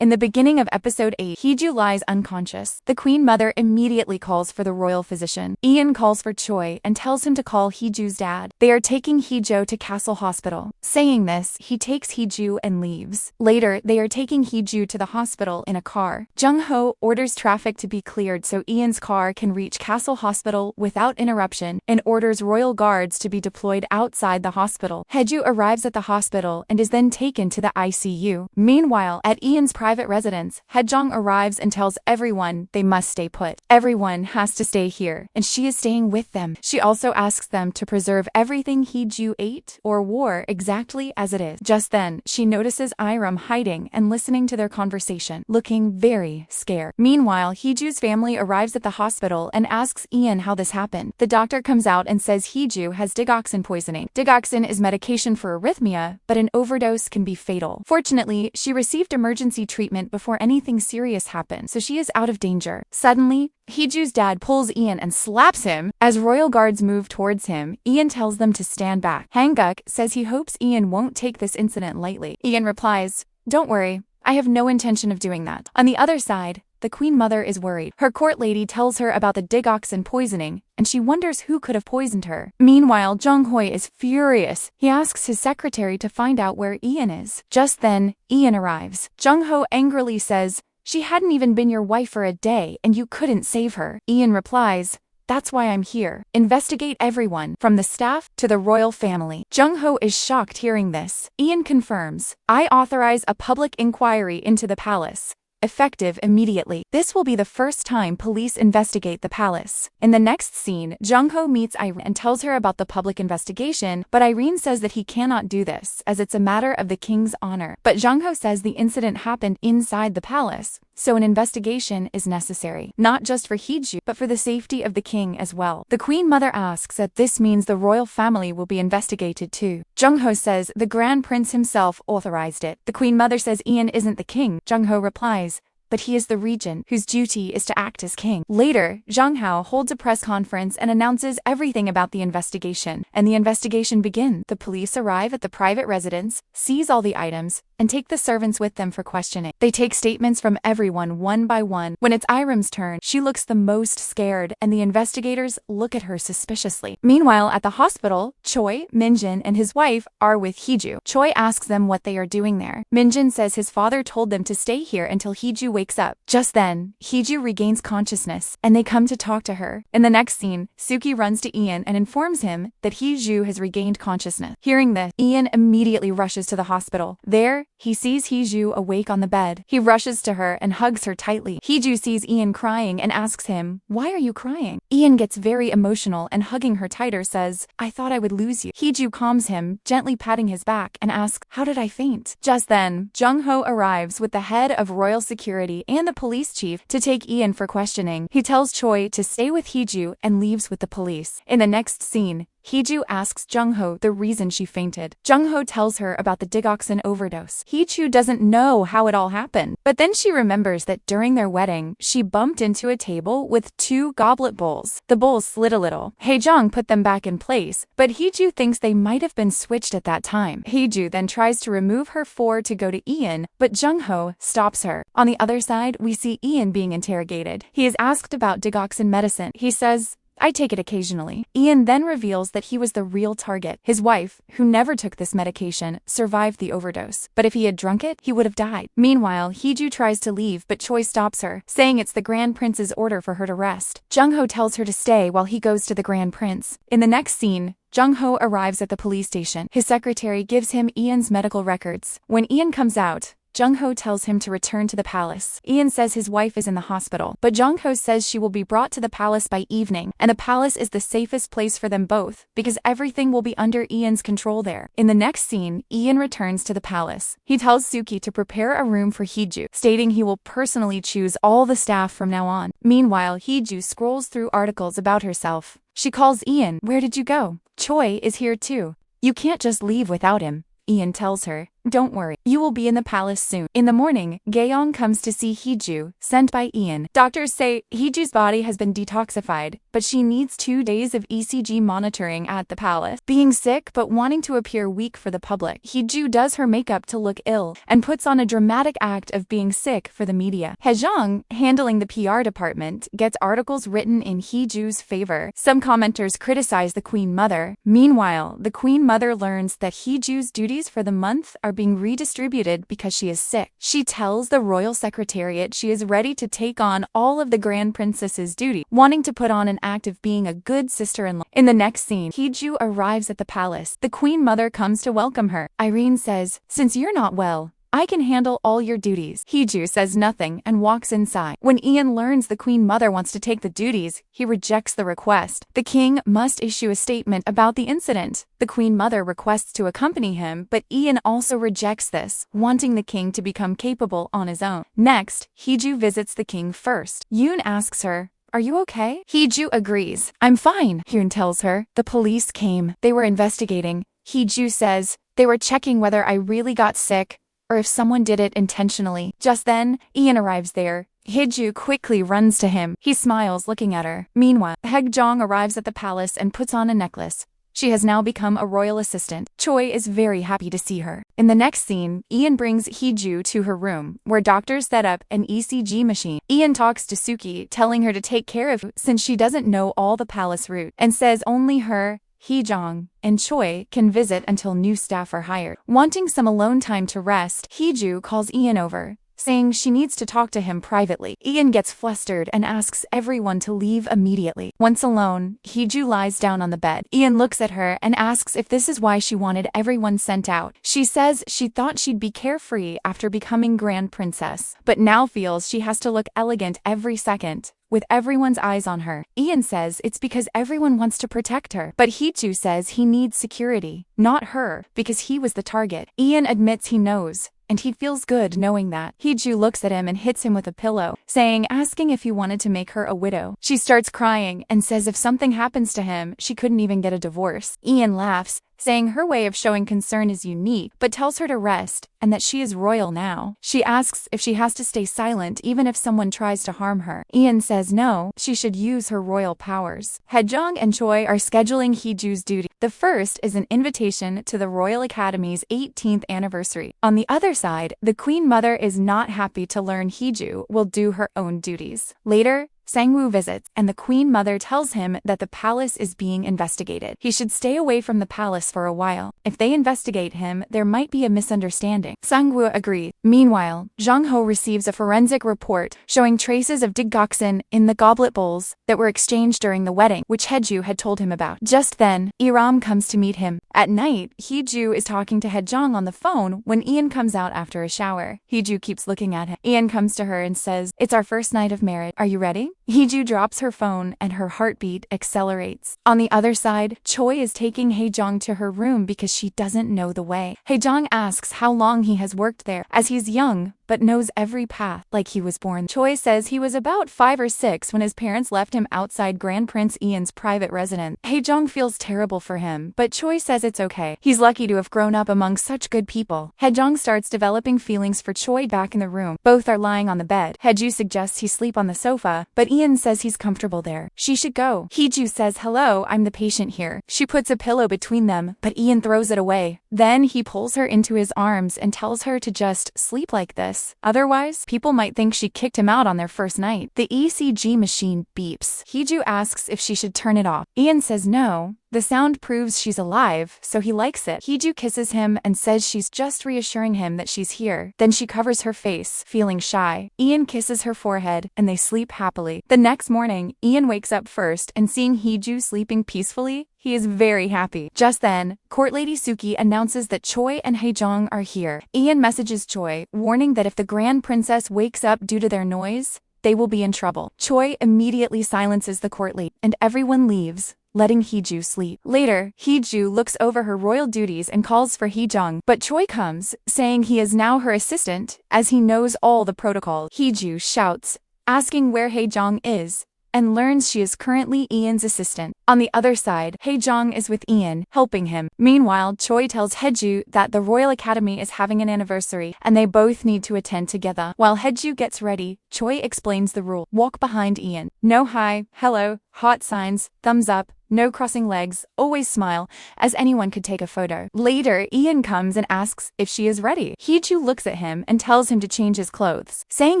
In the beginning of episode 8, Heeju lies unconscious. The queen mother immediately calls for the royal physician. Ian calls for Choi and tells him to call Heeju's dad. They are taking Heeju to Castle Hospital. Saying this, he takes Heeju and leaves. Later, they are taking Heeju to the hospital in a car. Jung-ho orders traffic to be cleared so Ian's car can reach Castle Hospital without interruption and orders royal guards to be deployed outside the hospital. Heeju arrives at the hospital and is then taken to the ICU. Meanwhile, at Ian's private residence, Haejong arrives and tells everyone they must stay put. Everyone has to stay here, and she is staying with them. She also asks them to preserve everything Heeju ate or wore exactly as it is. Just then, she notices Iram hiding and listening to their conversation, looking very scared. Meanwhile, Heeju's family arrives at the hospital and asks Ian how this happened. The doctor comes out and says Heeju has digoxin poisoning. Digoxin is medication for arrhythmia, but an overdose can be fatal. Fortunately, she received emergency treatment before anything serious happened, so she is out of danger. Suddenly, Heeju's dad pulls Ian and slaps him. As royal guards move towards him, Ian tells them to stand back. Hanguk says he hopes Ian won't take this incident lightly. Ian replies, "Don't worry, I have no intention of doing that." On the other side, the queen mother is worried. Her court lady tells her about the digoxin poisoning, and she wonders who could have poisoned her. Meanwhile, Jung-hoi is furious. He asks his secretary to find out where Ian is. Just then, Ian arrives. Jung-ho angrily says, "She hadn't even been your wife for a day, and you couldn't save her." Ian replies, "That's why I'm here. Investigate everyone, from the staff to the royal family." Jung-ho is shocked hearing this. Ian confirms, "I authorize a public inquiry into the palace, effective immediately. This will be the first time police investigate the palace." In the next scene, Jung-ho meets Irene and tells her about the public investigation, but Irene says that he cannot do this, as it's a matter of the king's honor. But Jung-ho says the incident happened inside the palace, so an investigation is necessary, not just for Heeju, but for the safety of the king as well. The queen mother asks that this means the royal family will be investigated too. Jung-ho says the grand prince himself authorized it. The queen mother says Ian isn't the king. Jung-ho replies, "But he is the regent, whose duty is to act as king." Later, Jung-ho holds a press conference and announces everything about the investigation, and the investigation begins. The police arrive at the private residence, seize all the items, and take the servants with them for questioning. They take statements from everyone one by one. When it's Iram's turn, she looks the most scared, and the investigators look at her suspiciously. Meanwhile, at the hospital, Choi, Minjin, and his wife are with Heeju. Choi asks them what they are doing there. Minjin says his father told them to stay here until Heeju wakes up. Just then, Heeju regains consciousness, and they come to talk to her. In the next scene, Suki runs to Ian and informs him that Heeju has regained consciousness. Hearing this, Ian immediately rushes to the hospital. There, he sees Heeju awake on the bed. He rushes to her and hugs her tightly. Heeju sees Ian crying and asks him, "Why are you crying?" Ian gets very emotional and hugging her tighter says, "I thought I would lose you." Heeju calms him, gently patting his back, and asks, "How did I faint?" Just then, Jung-ho arrives with the head of royal security and the police chief to take Ian for questioning. He tells Choi to stay with Heeju and leaves with the police. In the next scene, Heeju asks Jung-ho the reason she fainted. Jung-ho tells her about the digoxin overdose. Heeju doesn't know how it all happened, but then she remembers that during their wedding, she bumped into a table with 2 goblet bowls. The bowls slid a little. Haejong put them back in place, but Heeju thinks they might have been switched at that time. Heeju then tries to remove her four to go to Ian, but Jung-ho stops her. On the other side, we see Ian being interrogated. He is asked about digoxin medicine. He says, "I take it occasionally." Ian then reveals that he was the real target. His wife, who never took this medication, survived the overdose. But if he had drunk it, he would have died. Meanwhile, Heeju tries to leave, but Choi stops her, saying it's the Grand Prince's order for her to rest. Jung-ho tells her to stay while he goes to the Grand Prince. In the next scene, Jung-ho arrives at the police station. His secretary gives him Ian's medical records. When Ian comes out, Jung-ho tells him to return to the palace. Ian says his wife is in the hospital, but Jung-ho says she will be brought to the palace by evening, and the palace is the safest place for them both, because everything will be under Ian's control there. In the next scene, Ian returns to the palace. He tells Suki to prepare a room for Heeju, stating he will personally choose all the staff from now on. Meanwhile, Heeju scrolls through articles about herself. She calls Ian. "Where did you go? Choi is here too. You can't just leave without him," Ian tells her. Don't worry, you will be in the palace soon. In the morning, Gaeong comes to see Heeju, sent by Ian. Doctors say Heeju's body has been detoxified, but she needs 2 days of ECG monitoring at the palace. Being sick but wanting to appear weak for the public, Heeju does her makeup to look ill and puts on a dramatic act of being sick for the media. Haejong, handling the PR department, gets articles written in Heeju's favor. Some commenters criticize the Queen Mother. Meanwhile, the Queen Mother learns that Heeju's duties for the month are being redistributed because she is sick. She tells the royal secretariat she is ready to take on all of the Grand Princess's duty, wanting to put on an act of being a good sister-in-law. In the next scene, Heeju arrives at the palace. The Queen Mother comes to welcome her. Irene says, "Since you're not well, I can handle all your duties." Heeju says nothing and walks inside. When Ian learns the Queen Mother wants to take the duties, he rejects the request. The king must issue a statement about the incident. The Queen Mother requests to accompany him, but Ian also rejects this, wanting the king to become capable on his own. Next, Heeju visits the king first. Yoon asks her, "Are you okay?" Heeju agrees. "I'm fine," Yoon tells her. "The police came. They were investigating." Heeju says, "They were checking whether I really got sick or if someone did it intentionally." Just then, Ian arrives there. Heeju quickly runs to him. He smiles looking at her. Meanwhile, Haejong arrives at the palace and puts on a necklace. She has now become a royal assistant. Choi is very happy to see her. In the next scene, Ian brings Heeju to her room, where doctors set up an ECG machine. Ian talks to Suki, telling her to take care of since she doesn't know all the palace route, and says only her, Haejong, and Choi can visit until new staff are hired. Wanting some alone time to rest, Heeju calls Ian over, saying she needs to talk to him privately. Ian gets flustered and asks everyone to leave immediately. Once alone, Heeju lies down on the bed. Ian looks at her and asks if this is why she wanted everyone sent out. She says she thought she'd be carefree after becoming Grand Princess, but now feels she has to look elegant every second, with everyone's eyes on her. Ian says it's because everyone wants to protect her, but Heeju says he needs security, not her, because he was the target. Ian admits he knows, and he feels good knowing that. Heeju looks at him and hits him with a pillow, asking if he wanted to make her a widow. She starts crying and says if something happens to him, she couldn't even get a divorce. Ian laughs, saying her way of showing concern is unique, but tells her to rest and that she is royal now. She asks if she has to stay silent even if someone tries to harm her. Ian says no, she should use her royal powers. Haejong and Choi are scheduling Heeju's duty. The first is an invitation to the Royal Academy's 18th anniversary. On the other side, the Queen Mother is not happy to learn Heeju will do her own duties. Later, Sangwoo visits, and the Queen Mother tells him that the palace is being investigated. He should stay away from the palace for a while. If they investigate him, there might be a misunderstanding. Sangwoo agrees. Meanwhile, Jong-ho receives a forensic report showing traces of digoxin in the goblet bowls that were exchanged during the wedding, which Heeju had told him about. Just then, Iram comes to meet him. At night, Heeju is talking to Haejong on the phone when Ian comes out after a shower. Heeju keeps looking at him. Ian comes to her and says, "It's our first night of marriage. Are you ready?" Heeju drops her phone and her heartbeat accelerates. On the other side, Choi is taking Haejong to her room because she doesn't know the way. Haejong asks how long he has worked there, as he's young but knows every path like he was born. Choi says he was about 5 or 6 when his parents left him outside Grand Prince Ian's private residence. Haejong feels terrible for him, but Choi says it's okay. He's lucky to have grown up among such good people. Haejong starts developing feelings for Choi back in the room. Both are lying on the bed. Heeju suggests he sleep on the sofa, but Ian says he's comfortable there. She should go. Heeju says, "Hello, I'm the patient here." She puts a pillow between them, but Ian throws it away. Then he pulls her into his arms and tells her to just sleep like this. Otherwise, people might think she kicked him out on their first night. The ECG machine beeps. Heeju asks if she should turn it off. Ian says no. The sound proves she's alive, so he likes it. Heeju kisses him and says she's just reassuring him that she's here. Then she covers her face, feeling shy. Ian kisses her forehead, and they sleep happily. The next morning, Ian wakes up first, and seeing Heeju sleeping peacefully, he is very happy. Just then, Court Lady Suki announces that Choi and Haejong are here. Ian messages Choi, warning that if the Grand Princess wakes up due to their noise, they will be in trouble. Choi immediately silences the court lady, and everyone leaves, letting Heeju sleep. Later, Heeju looks over her royal duties and calls for Haejong, but Choi comes, saying he is now her assistant, as he knows all the protocols. Heeju shouts, asking where Haejong is, and learns she is currently Ian's assistant. On the other side, Haejong is with Ian, helping him. Meanwhile, Choi tells Heeju that the Royal Academy is having an anniversary and they both need to attend together. While Heeju gets ready, Choi explains the rule. Walk behind Ian. No hi, hello, heart signs, thumbs up, no crossing legs, always smile, as anyone could take a photo. Later, Ian comes and asks if she is ready. Heeju looks at him and tells him to change his clothes, saying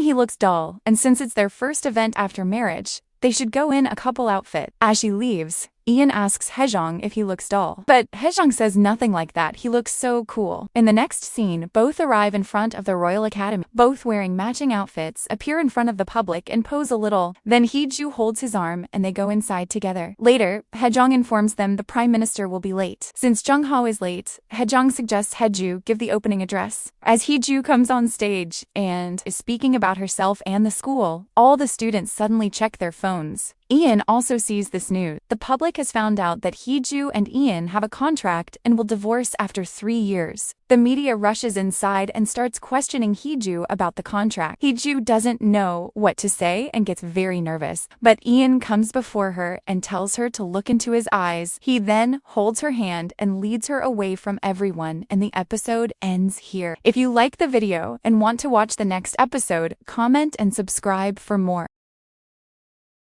he looks dull, and since it's their first event after marriage, they should go in a couple outfit. As she leaves, Ian asks Haejong if he looks dull, but Haejong says nothing like that, he looks so cool. In the next scene, both arrive in front of the Royal Academy. Both wearing matching outfits, appear in front of the public and pose a little. Then Heeju holds his arm and they go inside together. Later, Haejong informs them the Prime Minister will be late. Since Jung-ho is late, Haejong suggests Heeju give the opening address. As Heeju comes on stage and is speaking about herself and the school, all the students suddenly check their phones. Ian also sees this news. The public has found out that Heeju and Ian have a contract and will divorce after 3 years. The media rushes inside and starts questioning Heeju about the contract. Heeju doesn't know what to say and gets very nervous, but Ian comes before her and tells her to look into his eyes. He then holds her hand and leads her away from everyone, and the episode ends here. If you like the video and want to watch the next episode, comment and subscribe for more.